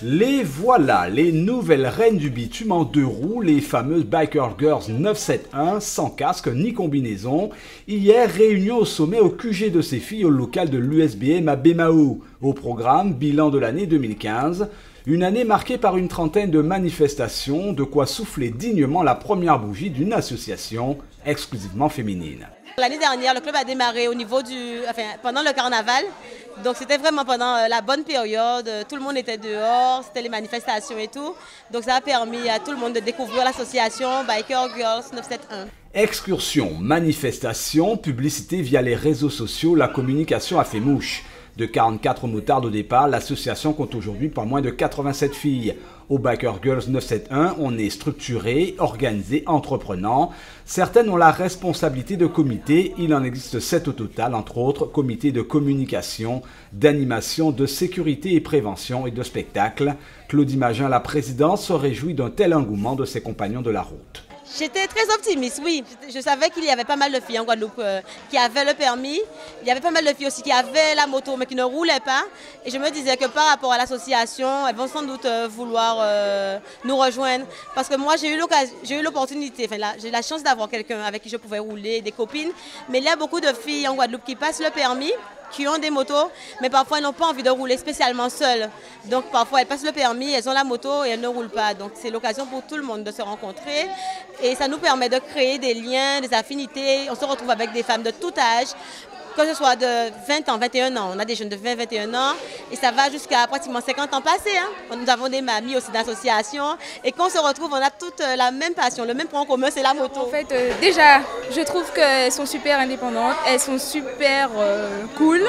Les voilà, les nouvelles reines du bitume en 2 roues, les fameuses Biker Girls 971, sans casque ni combinaison. Hier, réunion au sommet au QG de ces filles au local de l'USBM à Bemao. Au programme, bilan de l'année 2015. Une année marquée par une trentaine de manifestations, de quoi souffler dignement la première bougie d'une association exclusivement féminine. L'année dernière, le club a démarré au niveau pendant le carnaval. Donc c'était vraiment pendant la bonne période, tout le monde était dehors, c'était les manifestations et tout. Donc ça a permis à tout le monde de découvrir l'association Biker Girls 971. Excursion, manifestation, publicité via les réseaux sociaux, la communication a fait mouche. De 44 motards au départ, l'association compte aujourd'hui pas moins de 87 filles. Au Biker Girls 971, on est structuré, organisé, entreprenant. Certaines ont la responsabilité de comité. Il en existe 7 au total, entre autres comités de communication, d'animation, de sécurité et prévention et de spectacle. Claudie Magin, la présidente, se réjouit d'un tel engouement de ses compagnons de la route. J'étais très optimiste, oui. Je savais qu'il y avait pas mal de filles en Guadeloupe qui avaient le permis. Il y avait pas mal de filles aussi qui avaient la moto mais qui ne roulaient pas. Et je me disais que par rapport à l'association, elles vont sans doute vouloir nous rejoindre. Parce que moi, j'ai eu l'opportunité, j'ai la chance d'avoir quelqu'un avec qui je pouvais rouler, des copines. Mais il y a beaucoup de filles en Guadeloupe qui passent le permis, qui ont des motos, mais parfois elles n'ont pas envie de rouler spécialement seules. Donc parfois elles passent le permis, elles ont la moto et elles ne roulent pas. Donc c'est l'occasion pour tout le monde de se rencontrer et ça nous permet de créer des liens, des affinités. On se retrouve avec des femmes de tout âge, que ce soit de 20 ans, 21 ans. On a des jeunes de 20, 21 ans et ça va jusqu'à pratiquement 50 ans passés. Nous avons des mamies aussi d'association et quand on se retrouve, on a toute la même passion, le même point commun, c'est la moto. En fait, déjà, je trouve qu'elles sont super indépendantes, elles sont super cool.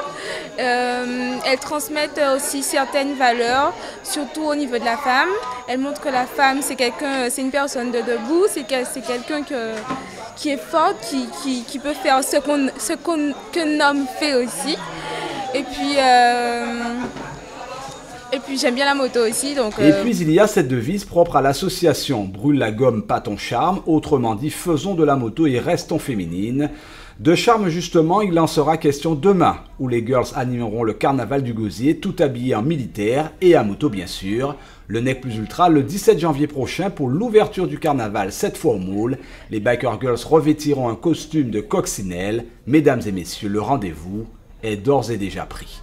Elles transmettent aussi certaines valeurs, surtout au niveau de la femme. Elles montrent que la femme, c'est une personne de debout, c'est quelqu'un qui est forte, qui peut faire ce qu'un homme fait aussi. Et puis j'aime bien la moto aussi. Et puis il y a cette devise propre à l'association, brûle la gomme, pas ton charme, autrement dit faisons de la moto et restons féminines. De charme justement, il en sera question demain, où les girls animeront le carnaval du Gosier, tout habillées en militaire et à moto bien sûr. Le Nec Plus Ultra le 17 janvier prochain pour l'ouverture du carnaval, cette fois au moule. Les Biker Girls revêtiront un costume de coccinelle. Mesdames et messieurs, le rendez-vous est d'ores et déjà pris.